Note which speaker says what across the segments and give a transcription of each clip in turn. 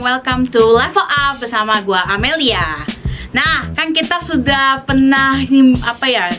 Speaker 1: welcome to Level Up bersama gua Amelia. Nah, kan kita sudah pernah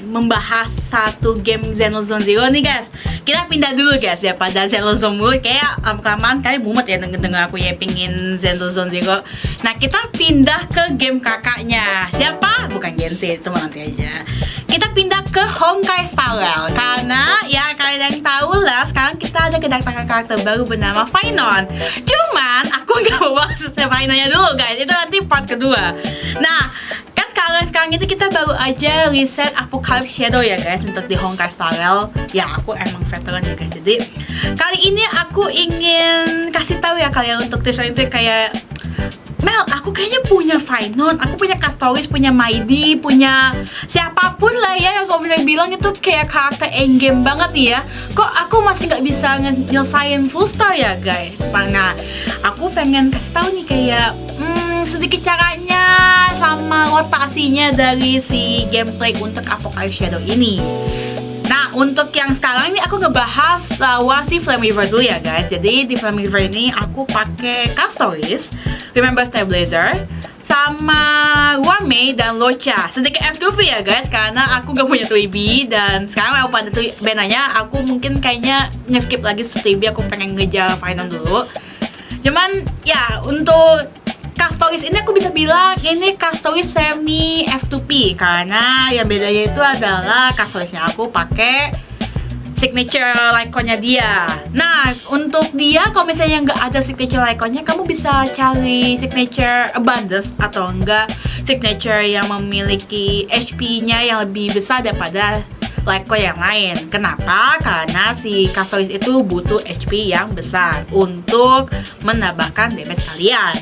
Speaker 1: membahas satu game Xenozone Zero nih guys. Kita pindah dulu guys daripada Xenozone Zero, kayak lama-kelamaan kali mumet ya denger aku ya pingin Xenozone Zero. Nah, kita pindah ke game kakaknya. Siapa? Bukan Genshin, itu nanti aja. Kita pindah ke Honkai Star Rail karena ya kalian tahu lah sekarang kita ada kedatangan karakter baru bernama Fainon. Cuman aku nggak mau bahas Fainonnya dulu guys, itu nanti part kedua. Nah, kan sekarang itu kita baru aja reset Apocalypse Shadow ya guys untuk di Honkai Star Rail. Ya aku emang veteran ya guys, jadi kali ini aku ingin kasih tahu ya kalian untuk tips itu kayak Mel, aku kayaknya punya Fainon, aku punya Castoris, punya Maidi, punya siapapun lah ya yang kamu bisa bilang itu kayak karakter endgame banget nih ya. Kok aku masih nggak bisa nyelesain full star ya guys? Nah, aku pengen kasih tahu nih kayak sedikit caranya sama rotasinya dari si gameplay untuk Apocalypse Shadow ini. Nah, untuk yang sekarang ini aku ngebahas lawan si Flame Weaver dulu ya guys. Jadi di Flame Weaver ini aku pakai Castoris, Remember Stabilizer, sama Wame dan Locha. Sedikit F2V ya guys, karena aku gak punya 2B. Dan sekarang aku pada benanya, aku mungkin kayaknya nge-skip lagi 2B. Aku pengen ngejar Fainon dulu. Cuman ya untuk Castoris ini aku bisa bilang ini Castoris semi F2P, karena yang bedanya itu adalah Castorisnya aku pakai signature Lyconnya dia. Nah, untuk dia kalau misalnya nggak ada signature Lyconnya, kamu bisa cari signature Abundance atau enggak signature yang memiliki HP-nya yang lebih besar daripada Lycon yang lain. Kenapa? Karena si Castoris itu butuh HP yang besar untuk menambahkan damage kalian.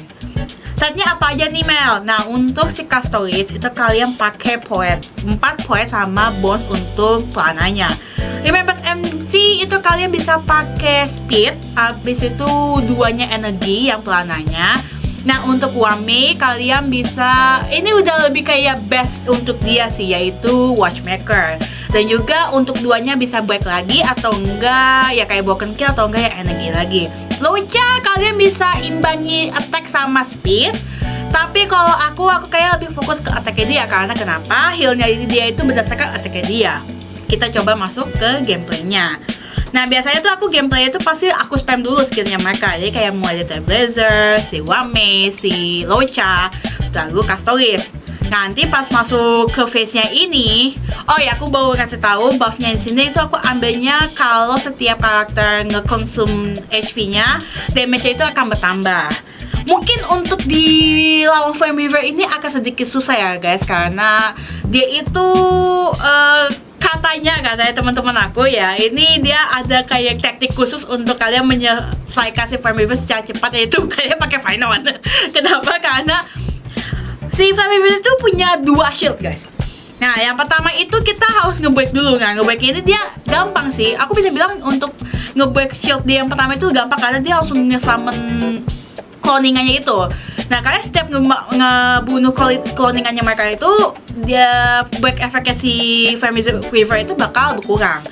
Speaker 1: Setnya apa aja nih Mel? Nah, untuk si Castoris itu kalian pakai poet 4 poet sama bonus untuk pelananya. Remember MC itu kalian bisa pakai speed, habis itu 2-nya energi yang pelananya. Nah, untuk Wame kalian bisa, ini udah lebih kayak best untuk dia sih, yaitu Watchmaker. Dan juga untuk 2-nya bisa break lagi atau enggak ya kayak broken kill atau enggak ya energi lagi. Locha kalian bisa imbangi attack sama speed. Tapi kalau aku kayak lebih fokus ke attack dia, karena kenapa? Healnya dia itu berdasarkan attack dia. Kita coba masuk ke gameplaynya. Nah, biasanya tuh aku gameplay itu pasti aku spam dulu skillnya mereka. Jadi kayak mulai dari Blazer, si Wame, si Locha, lalu Castoris. Nanti pas masuk ke phase-nya ini, oh ya aku baru kasih tahu buff-nya di sini itu aku ambilnya kalau setiap karakter ngekonsum HP-nya, damage-nya itu akan bertambah. Mungkin untuk di lawan Flame Weaver ini akan sedikit susah ya guys, karena dia itu katanya teman-teman aku ya, ini dia ada kayak teknik khusus untuk kalian menyelesaikan si Flame Weaver secara cepat, yaitu kalian pakai Fainon. Kenapa? Karena si Flame Weaver itu punya 2 shield guys. Nah, yang pertama itu kita harus nge-break dulu. Nah, nge-break ini dia gampang sih. Aku bisa bilang untuk nge-break shield dia yang pertama itu gampang karena dia langsung nge-summon cloningannya itu. Nah, kalian setiap ngebunuh cloningannya mereka itu, dia break efeknya si Flame Weaver itu bakal berkurang.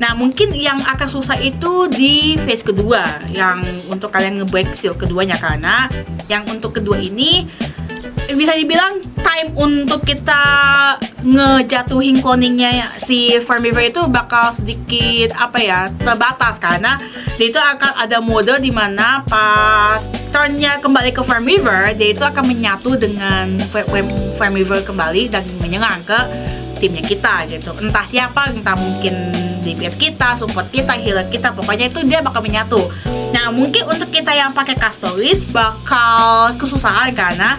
Speaker 1: Nah, mungkin yang akan susah itu di phase kedua, yang untuk kalian nge-break shield keduanya, karena yang untuk kedua ini bisa dibilang time untuk kita ngejatuhin cloningnya si Flame Weaver itu bakal sedikit terbatas, karena dia itu akan ada mode dimana pas turnnya kembali ke Flame Weaver, dia itu akan menyatu dengan Flame Weaver kembali dan menyerang ke timnya kita gitu. Entah siapa, entah mungkin DPS kita, support kita, healer kita, pokoknya itu dia bakal menyatu. Nah, mungkin untuk kita yang pakai Castoris bakal kesusahan karena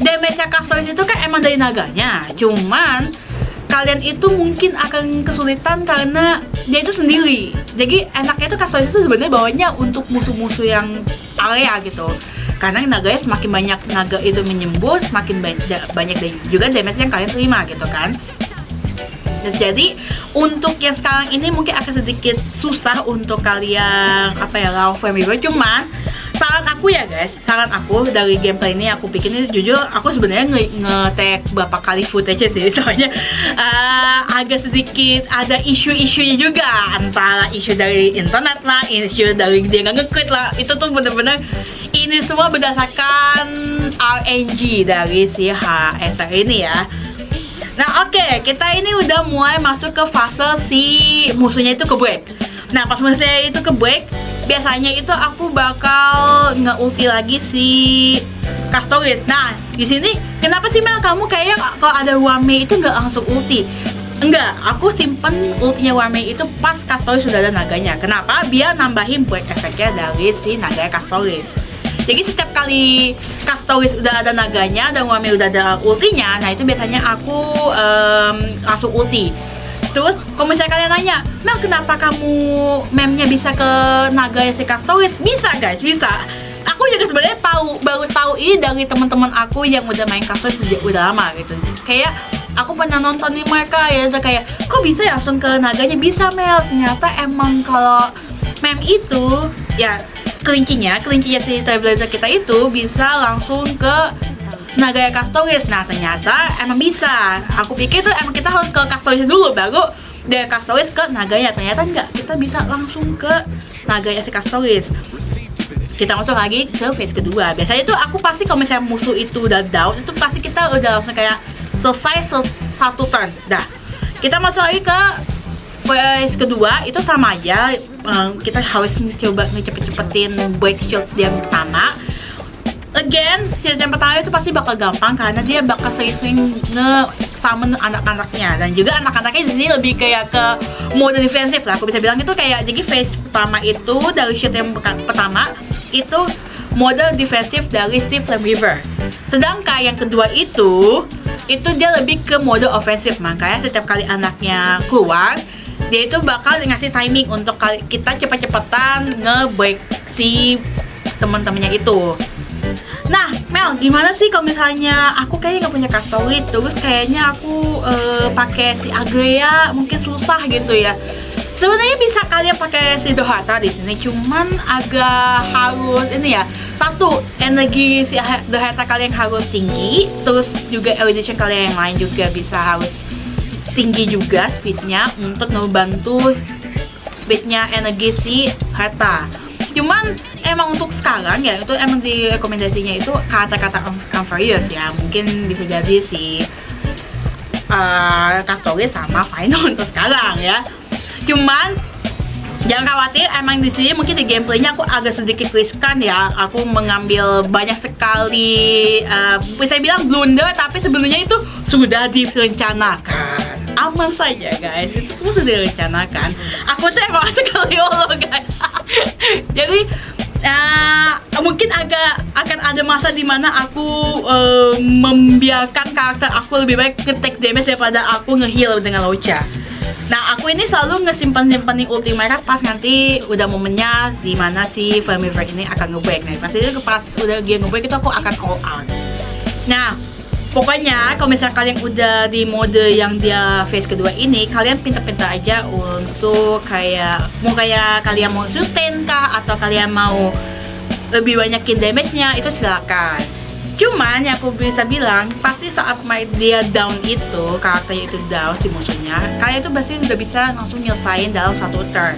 Speaker 1: damage-nya Castoris itu kan emang dari naganya. Cuman kalian itu mungkin akan kesulitan karena dia itu sendiri. Jadi enaknya itu Castoris itu sebenarnya bawanya untuk musuh-musuh yang area gitu. Karena naganya semakin banyak naga itu menyembur, semakin banyak juga damage yang kalian terima gitu kan. Dan jadi untuk yang sekarang ini mungkin akan sedikit susah untuk kalian lawan Flame Weaver. Cuman saran aku ya guys, saran aku dari gameplay ini aku bikin ini, jujur aku sebenarnya nge-tag beberapa kali footage sih, soalnya agak sedikit ada isu-isunya juga, antara isu dari internet lah, isu dari dia nggak nge-quit lah, itu tuh bener-bener Ini semua berdasarkan RNG dari si HSR ini ya. Nah oke, kita ini udah mulai masuk ke fase si musuhnya itu ke break. Nah pas musuhnya itu ke break, biasanya itu aku bakal nge-ulti lagi si Castoris. Nah di sini kenapa sih Mel kamu kayak kalau ada Wame itu nggak langsung ulti? Enggak, aku simpen ultinya Wame itu pas Castoris sudah ada naganya. Kenapa? Biar nambahin break efeknya dari si naga Castoris. Jadi setiap kali Castoris udah ada naganya dan Wame udah ada ultinya, nah itu biasanya aku langsung ulti. Terus kalau misalnya kalian nanya, Mel kenapa kamu memnya bisa ke naganya si Castoris? Bisa guys, bisa. Aku juga sebenarnya baru tahu ini dari teman-teman aku yang udah main Castoris udah lama gitu. Kayak aku pernah nonton nih mereka ya, udah kayak kok bisa ya langsung ke naganya? Bisa Mel, ternyata emang kalau mem itu ya kelincinya si Trailblazer kita itu bisa langsung ke Nagaya Castoris. Nah ternyata emang bisa. Aku pikir tuh emang kita harus ke Castoris dulu baru dari Castoris ke Nagaya. Ternyata enggak, kita bisa langsung ke Nagaya si Castoris. Kita masuk lagi ke phase kedua. Biasanya tuh aku pasti kalau misalnya musuh itu udah down, itu pasti kita udah langsung kayak selesai satu turn. Dah, kita masuk lagi ke phase kedua, itu sama aja. Kita harus coba ngecepet-cepetin break shield yang pertama. Again, shield yang pertama itu pasti bakal gampang karena dia bakal sering-sering nge-summon anak-anaknya. Dan juga anak-anaknya di sini lebih kayak ke mode defensif lah. Aku bisa bilang itu kayak, jadi phase pertama itu dari shield yang pertama itu mode defensif dari si Flame River. Sedangkan yang kedua itu dia lebih ke mode ofensif. Makanya setiap kali anaknya keluar, dia itu bakal ngasih timing untuk kita cepet-cepetan nge-break si teman-temannya itu. Nah, Mel, gimana sih kalau misalnya aku kayaknya nggak punya Castoris, terus kayaknya aku pakai si Agrea mungkin susah gitu ya. Sebenarnya bisa kalian pakai si Dohata di sini, cuman agak harus ini ya. Satu, energi si Dohata kalian harus tinggi, terus juga erudition kalian yang lain juga bisa harus tinggi juga speednya untuk ngebantu speednya energi si Hata. Cuman emang untuk sekarang ya itu emang di rekomendasinya itu kata-kata Amphaeus ya, mungkin bisa jadi si Castoris sama Final untuk sekarang ya. Cuman jangan khawatir, emang di sini mungkin di gameplaynya aku agak sedikit riskan ya. Aku mengambil banyak sekali bisa bilang blunder, tapi sebenarnya itu sudah direncanakan. Aman saja guys, itu semua sudah direncanakan. Aku tuh emang sekali guys. Jadi mungkin akan ada masa dimana aku membiarkan karakter aku lebih baik nge-take damage daripada aku nge-heal dengan Locha. Nah, aku ini selalu ngesimpan-simpanin ulti mereka pas nanti udah momennya dimana si Flame River ini akan nge-break. Nah, pasti pas udah dia nge-break itu aku akan all out. Nah, pokoknya kalau misalnya kalian udah di mode yang dia phase kedua ini, kalian pintar-pintar aja untuk kayak kalian mau sustain kah atau kalian mau lebih banyakin damage-nya, itu silakan. Cuman yang aku bisa bilang, pasti saat dia down itu, karakternya itu down si musuhnya, kalian itu pasti udah bisa langsung nyelesain dalam satu turn.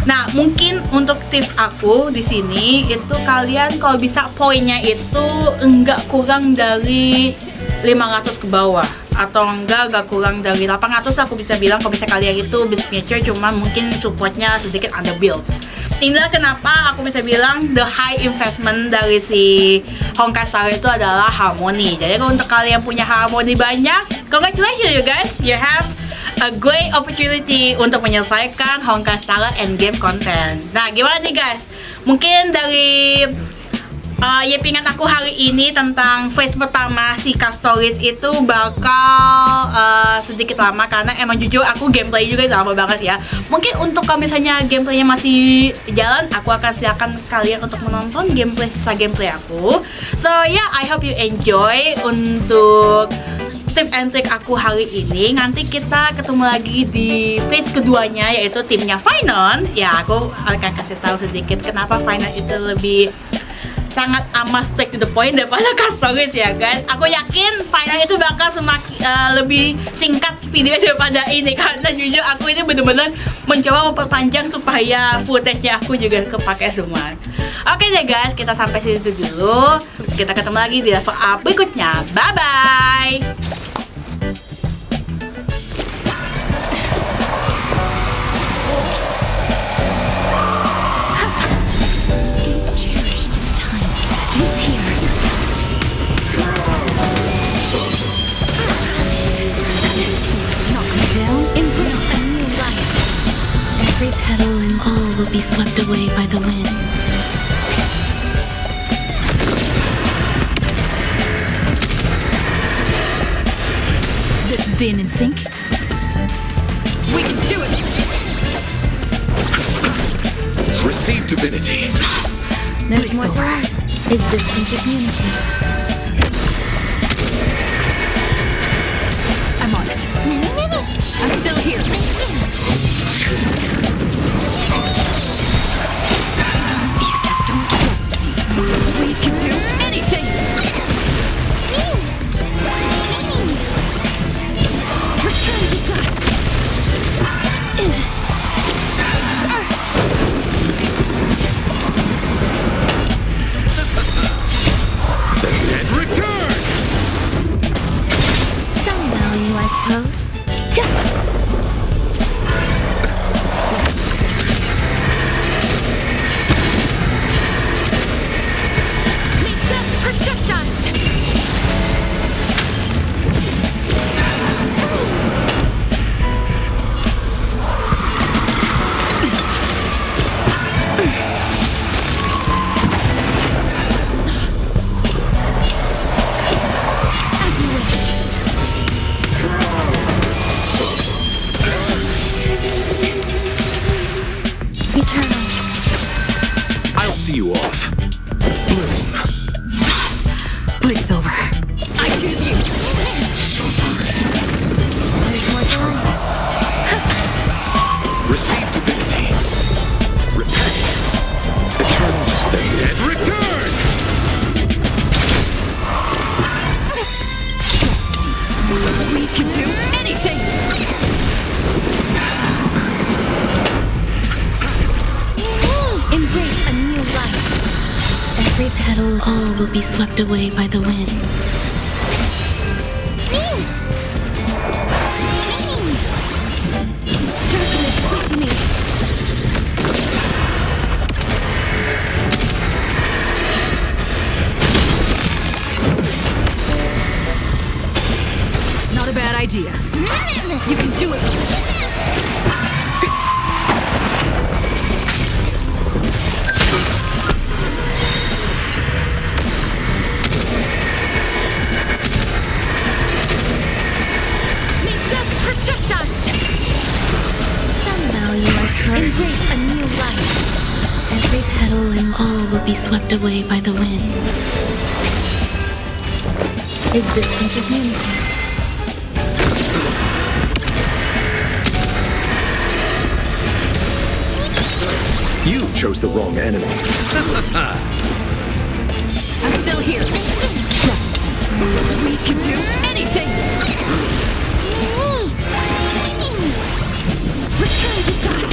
Speaker 1: Nah, mungkin untuk tips aku di sini itu kalian kalau bisa poinnya itu enggak kurang dari 500 ke bawah atau enggak kurang dari 800. Aku bisa bilang kalau bisa kalian itu basic nature, cuman mungkin supportnya sedikit under build. Inilah kenapa aku bisa bilang the high investment dari si Honkai Star itu adalah harmoni. Jadi kalau untuk kalian punya harmoni banyak, congratulations you guys, you have a great opportunity untuk menyelesaikan Honkai Star endgame content. Nah, gimana nih guys? Mungkin dari yapingan aku hari ini tentang phase pertama si Castoris itu bakal sedikit lama karena emang jujur aku gameplay juga lama banget ya. Mungkin untuk kalau misalnya gameplaynya masih jalan, aku akan silakan kalian untuk menonton sisa gameplay aku. So yeah, I hope you enjoy untuk tip and trick aku hari ini. Nanti kita ketemu lagi di phase keduanya, yaitu timnya Finon. Ya, aku akan kasih tahu sedikit kenapa Finon itu lebih sangat amat straight to the point daripada Customize ya guys. Aku yakin final itu bakal semakin lebih singkat video daripada ini, karena jujur aku ini bener-bener mencoba memperpanjang supaya footage-nya aku juga kepake semua. Oke deh guys, kita sampai situ dulu. Kita ketemu lagi di level up berikutnya. Bye bye.
Speaker 2: Petal and all will be swept away by the wind.
Speaker 3: This is being in sync. We can do it!
Speaker 4: Receive divinity.
Speaker 2: There's more to learn. Existence is unity.
Speaker 3: I'm on it. I'm still here. You just don't trust me. We can do anything! Return to dust!
Speaker 4: The dead return!
Speaker 2: Some value, I suppose.
Speaker 3: May death protect us! As you wish.
Speaker 2: Eternal.
Speaker 4: I'll see you off. Bloom.
Speaker 3: Break's over. I choose you.
Speaker 2: There's more to learn.
Speaker 4: Receive divinity. Repay. Eternal state. Dead return!
Speaker 3: Trust me. We can do anything!
Speaker 2: Embrace a new life. Every petal, all will be swept away by the wind. Darkness with me.
Speaker 3: Not a bad idea. You can do it!
Speaker 2: May death protect us! Some value, I suppose. Embrace a new life. Every petal and all will be swept away by the wind. Existence is unity.
Speaker 4: You chose the wrong enemy.
Speaker 3: I'm still here. Trust me. We can do anything! Return to dust!